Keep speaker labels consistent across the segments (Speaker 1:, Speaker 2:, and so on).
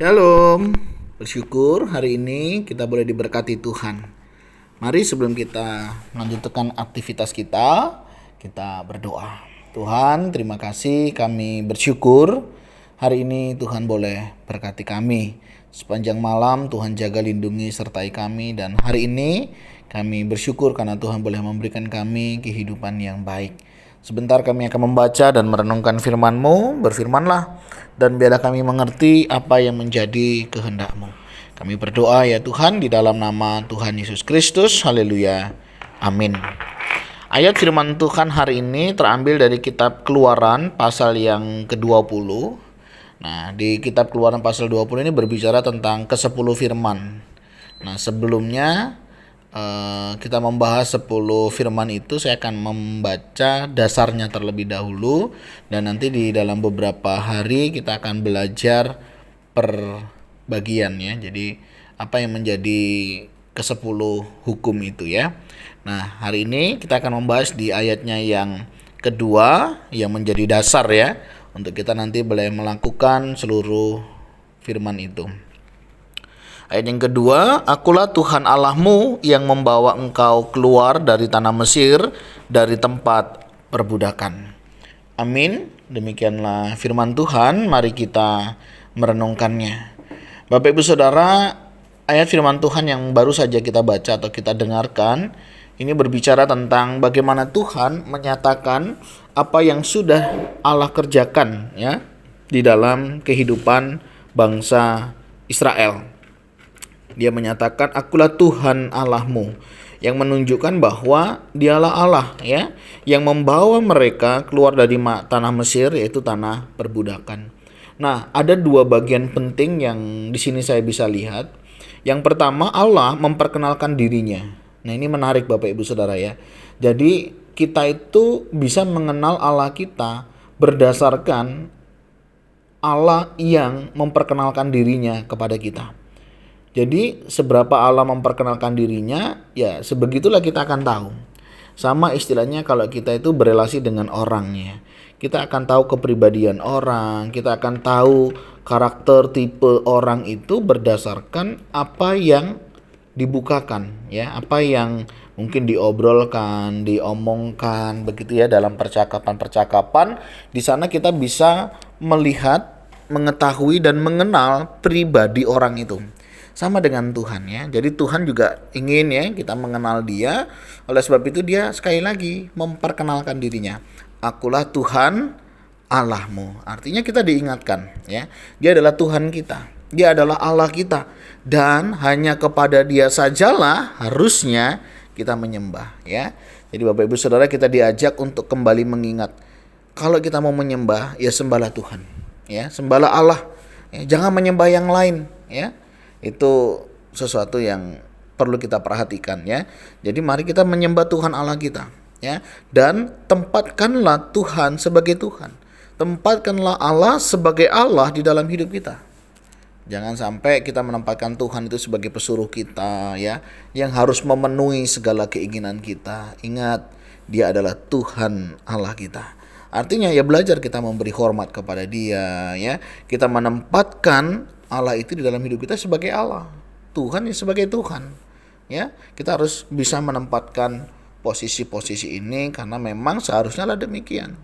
Speaker 1: Shalom, bersyukur hari ini kita boleh diberkati Tuhan. Mari sebelum kita melanjutkan aktivitas kita berdoa. Tuhan, terima kasih, kami bersyukur hari ini Tuhan boleh berkati kami. Sepanjang malam Tuhan jaga, lindungi, sertai kami, dan hari ini kami bersyukur karena Tuhan boleh memberikan kami kehidupan yang baik. Sebentar kami akan membaca dan merenungkan firman-Mu, berfirmanlah, dan biarlah kami mengerti apa yang menjadi kehendak-Mu. Kami berdoa ya Tuhan di dalam nama Tuhan Yesus Kristus, haleluya, amin. Ayat firman Tuhan hari ini terambil dari kitab Keluaran pasal yang ke-20. Nah, di kitab Keluaran pasal 20 ini berbicara tentang ke-10 firman. Nah, sebelumnya kita membahas 10 firman itu, saya akan membaca dasarnya terlebih dahulu, dan nanti di dalam beberapa hari kita akan belajar per bagian ya. Jadi apa yang menjadi ke-10 hukum itu ya. Nah, hari ini kita akan membahas di ayatnya yang kedua yang menjadi dasar ya, untuk kita nanti boleh melakukan seluruh firman itu. Ayat yang kedua, akulah Tuhan Allahmu yang membawa engkau keluar dari tanah Mesir, dari tempat perbudakan. Amin. Demikianlah firman Tuhan, mari kita merenungkannya. Bapak Ibu Saudara, ayat firman Tuhan yang baru saja kita baca atau kita dengarkan, ini berbicara tentang bagaimana Tuhan menyatakan apa yang sudah Allah kerjakan ya di dalam kehidupan bangsa Israel. Dia menyatakan akulah Tuhan Allahmu, yang menunjukkan bahwa dialah Allah ya, yang membawa mereka keluar dari tanah Mesir, yaitu tanah perbudakan. Nah, ada dua bagian penting yang di sini saya bisa lihat. Yang pertama, Allah memperkenalkan dirinya. Nah, ini menarik Bapak Ibu Saudara ya. Jadi kita itu bisa mengenal Allah kita berdasarkan Allah yang memperkenalkan dirinya kepada kita. Jadi seberapa Allah memperkenalkan dirinya, ya sebegitulah kita akan tahu. Sama istilahnya kalau kita itu berelasi dengan orangnya. Kita akan tahu kepribadian orang, kita akan tahu karakter tipe orang itu berdasarkan apa yang dibukakan ya, apa yang mungkin diobrolkan, diomongkan begitu ya dalam percakapan-percakapan. Di sana kita bisa melihat, mengetahui dan mengenal pribadi orang itu. Sama dengan Tuhan ya. Jadi Tuhan juga ingin ya kita mengenal Dia. Oleh sebab itu Dia sekali lagi memperkenalkan dirinya. Akulah Tuhan Allahmu. Artinya kita diingatkan ya. Dia adalah Tuhan kita. Dia adalah Allah kita. Dan hanya kepada Dia sajalah harusnya kita menyembah ya. Jadi Bapak Ibu Saudara, kita diajak untuk kembali mengingat, kalau kita mau menyembah ya sembahlah Tuhan ya. Sembahlah Allah ya. Jangan menyembah yang lain ya. Itu sesuatu yang perlu kita perhatikan ya. Jadi mari kita menyembah Tuhan Allah kita ya, dan tempatkanlah Tuhan sebagai Tuhan. Tempatkanlah Allah sebagai Allah di dalam hidup kita. Jangan sampai kita menempatkan Tuhan itu sebagai pesuruh kita ya, yang harus memenuhi segala keinginan kita. Ingat, Dia adalah Tuhan Allah kita. Artinya ya belajar kita memberi hormat kepada Dia ya. Kita menempatkan Allah itu di dalam hidup kita sebagai Allah, Tuhan ya sebagai Tuhan ya. Kita harus bisa menempatkan posisi-posisi ini karena memang seharusnya lah demikian.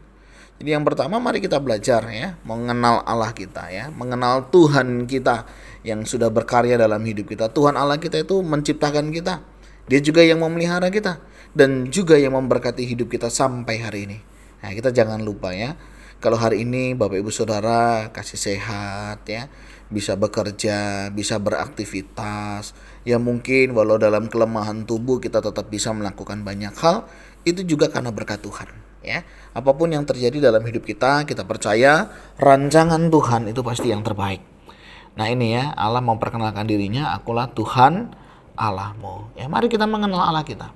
Speaker 1: Jadi yang pertama mari kita belajar ya, mengenal Allah kita ya, mengenal Tuhan kita yang sudah berkarya dalam hidup kita. Tuhan Allah kita itu menciptakan kita, Dia juga yang memelihara kita dan juga yang memberkati hidup kita sampai hari ini. Nah, kita jangan lupa ya, kalau hari ini Bapak Ibu Saudara kasih sehat ya, bisa bekerja, bisa beraktivitas, ya mungkin walau dalam kelemahan tubuh kita tetap bisa melakukan banyak hal, itu juga karena berkat Tuhan ya. Apapun yang terjadi dalam hidup kita, kita percaya rancangan Tuhan itu pasti yang terbaik. Nah ini ya, Allah memperkenalkan dirinya, akulah Tuhan Allahmu ya. Mari kita mengenal Allah kita.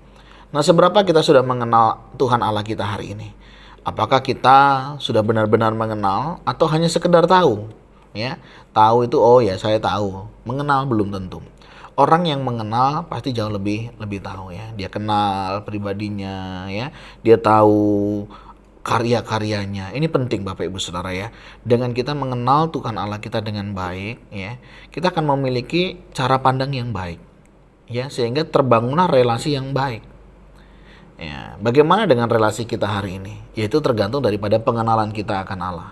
Speaker 1: Nah, seberapa kita sudah mengenal Tuhan Allah kita hari ini? Apakah kita sudah benar-benar mengenal atau hanya sekedar tahu? Ya, tahu itu oh ya saya tahu, mengenal belum tentu. Orang yang mengenal pasti jauh lebih tahu ya. Dia kenal pribadinya ya, dia tahu karya-karyanya. Ini penting Bapak Ibu Saudara ya. Dengan kita mengenal Tuhan Allah kita dengan baik ya, kita akan memiliki cara pandang yang baik ya, sehingga terbangunlah relasi yang baik. Ya, bagaimana dengan relasi kita hari ini? Yaitu tergantung daripada pengenalan kita akan Allah.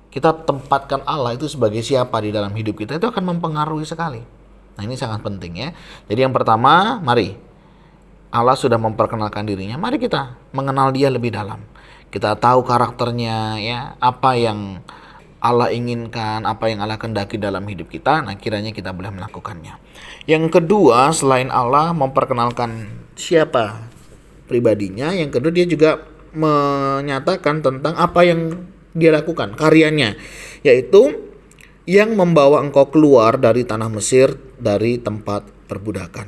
Speaker 1: Kita tempatkan Allah itu sebagai siapa di dalam hidup kita, itu akan mempengaruhi sekali. Nah, ini sangat penting ya. Jadi yang pertama, mari Allah sudah memperkenalkan dirinya, mari kita mengenal dia lebih dalam. Kita tahu karakternya ya, apa yang Allah inginkan, apa yang Allah kehendaki dalam hidup kita. Nah, kiranya kita boleh melakukannya. Yang kedua, selain Allah memperkenalkan siapa pribadinya, yang kedua dia juga menyatakan tentang apa yang dia lakukan, karyanya, yaitu yang membawa engkau keluar dari tanah Mesir, dari tempat perbudakan.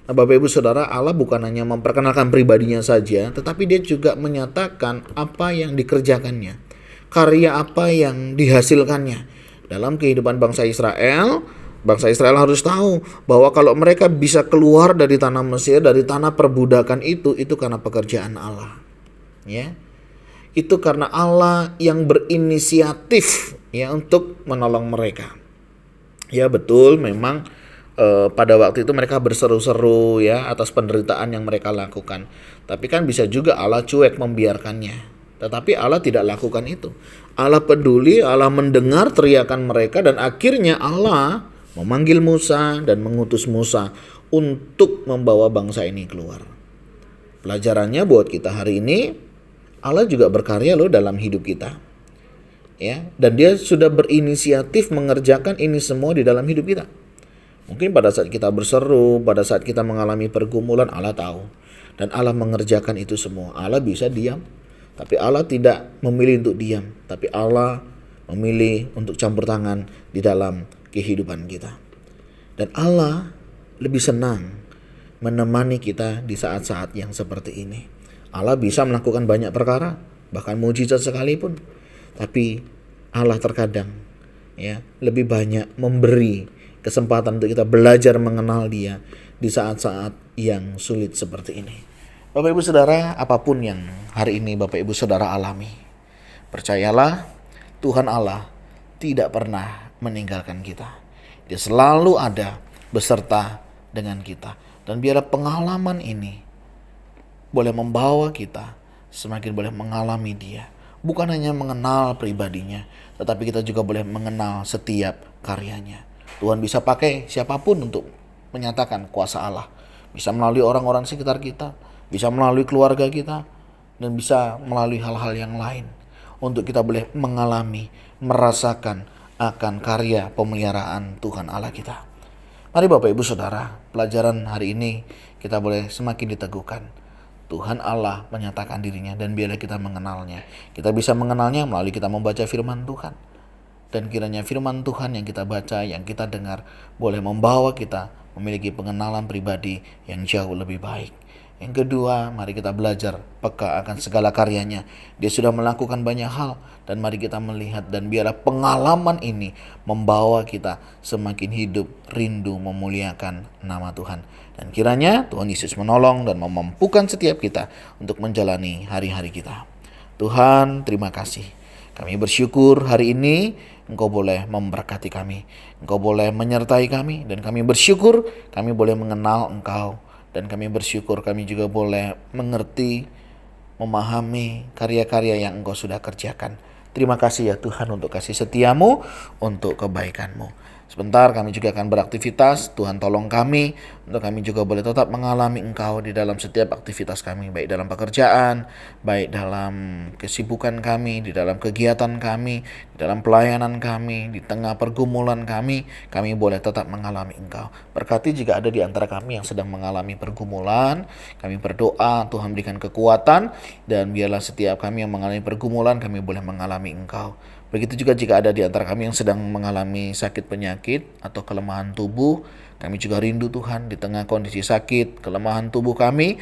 Speaker 1: Nah, Bapak Ibu Saudara, Allah bukan hanya memperkenalkan pribadinya saja, tetapi dia juga menyatakan apa yang dikerjakannya, karya apa yang dihasilkannya dalam kehidupan bangsa Israel. Bangsa Israel harus tahu bahwa kalau mereka bisa keluar dari tanah Mesir, dari tanah perbudakan itu karena pekerjaan Allah. Ya. Itu karena Allah yang berinisiatif ya untuk menolong mereka. Ya betul, memang pada waktu itu mereka berseru-seru ya atas penderitaan yang mereka lakukan. Tapi kan bisa juga Allah cuek membiarkannya. Tetapi Allah tidak lakukan itu. Allah peduli, Allah mendengar teriakan mereka, dan akhirnya Allah memanggil Musa dan mengutus Musa untuk membawa bangsa ini keluar. Pelajarannya buat kita hari ini, Allah juga berkarya loh dalam hidup kita. Ya, dan dia sudah berinisiatif mengerjakan ini semua di dalam hidup kita. Mungkin pada saat kita berseru, pada saat kita mengalami pergumulan, Allah tahu. Dan Allah mengerjakan itu semua. Allah bisa diam, tapi Allah tidak memilih untuk diam. Tapi Allah memilih untuk campur tangan di dalam kehidupan kita. Dan Allah lebih senang menemani kita di saat-saat yang seperti ini. Allah bisa melakukan banyak perkara, bahkan mujizat sekalipun. Tapi Allah terkadang ya lebih banyak memberi kesempatan untuk kita belajar mengenal Dia di saat-saat yang sulit seperti ini. Bapak Ibu Saudara, apapun yang hari ini Bapak Ibu Saudara alami, percayalah Tuhan Allah tidak pernah meninggalkan kita. Dia selalu ada beserta dengan kita. Dan biarlah pengalaman ini boleh membawa kita semakin boleh mengalami Dia. Bukan hanya mengenal pribadinya, tetapi kita juga boleh mengenal setiap karyanya. Tuhan bisa pakai siapapun untuk menyatakan kuasa Allah. Bisa melalui orang-orang sekitar kita, bisa melalui keluarga kita, dan bisa melalui hal-hal yang lain. Untuk kita boleh mengalami, merasakan akan karya pemeliharaan Tuhan Allah kita. Mari Bapak Ibu Saudara, pelajaran hari ini kita boleh semakin diteguhkan. Tuhan Allah menyatakan dirinya, dan biarlah kita mengenalnya. Kita bisa mengenalnya melalui kita membaca firman Tuhan. Dan kiranya firman Tuhan yang kita baca, yang kita dengar, boleh membawa kita memiliki pengenalan pribadi yang jauh lebih baik. Yang kedua, mari kita belajar peka akan segala karyanya. Dia sudah melakukan banyak hal, dan mari kita melihat, dan biarlah pengalaman ini membawa kita semakin hidup rindu memuliakan nama Tuhan. Dan kiranya Tuhan Yesus menolong dan memampukan setiap kita untuk menjalani hari-hari kita. Tuhan, terima kasih. Kami bersyukur hari ini Engkau boleh memberkati kami. Engkau boleh menyertai kami, dan kami bersyukur kami boleh mengenal Engkau. Dan kami bersyukur kami juga boleh mengerti, memahami karya-karya yang Engkau sudah kerjakan. Terima kasih ya Tuhan untuk kasih setiamu, untuk kebaikanmu. Sebentar kami juga akan beraktivitas. Tuhan tolong kami untuk kami juga boleh tetap mengalami Engkau di dalam setiap aktivitas kami, baik dalam pekerjaan, baik dalam kesibukan kami, di dalam kegiatan kami, di dalam pelayanan kami, di tengah pergumulan kami boleh tetap mengalami Engkau. Berkati jika ada di antara kami yang sedang mengalami pergumulan, kami berdoa Tuhan berikan kekuatan, dan biarlah setiap kami yang mengalami pergumulan kami boleh mengalami Engkau. Begitu juga jika ada di antara kami yang sedang mengalami sakit penyakit atau kelemahan tubuh, kami juga rindu Tuhan di tengah kondisi sakit, kelemahan tubuh kami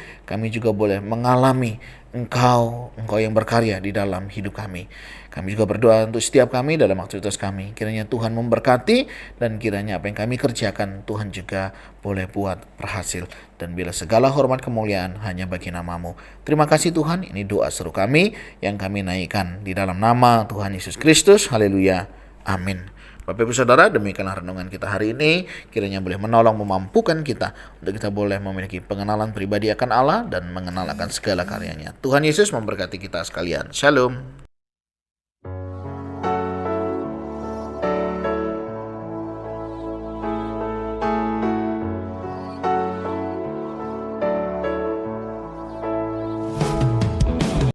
Speaker 1: juga boleh mengalami Engkau yang berkarya di dalam hidup kami. Kami juga berdoa untuk setiap kami dalam aktivitas kami. Kiranya Tuhan memberkati dan kiranya apa yang kami kerjakan Tuhan juga boleh buat berhasil. Dan bila segala hormat kemuliaan hanya bagi nama-Mu. Terima kasih Tuhan, ini doa seru kami yang kami naikkan di dalam nama Tuhan Yesus Kristus. Haleluya. Amin. Bapak Ibu Saudara, demikianlah renungan kita hari ini. Kiranya boleh menolong, memampukan kita untuk kita boleh memiliki pengenalan pribadi akan Allah dan mengenal akan segala karyanya. Tuhan Yesus memberkati kita sekalian. Shalom.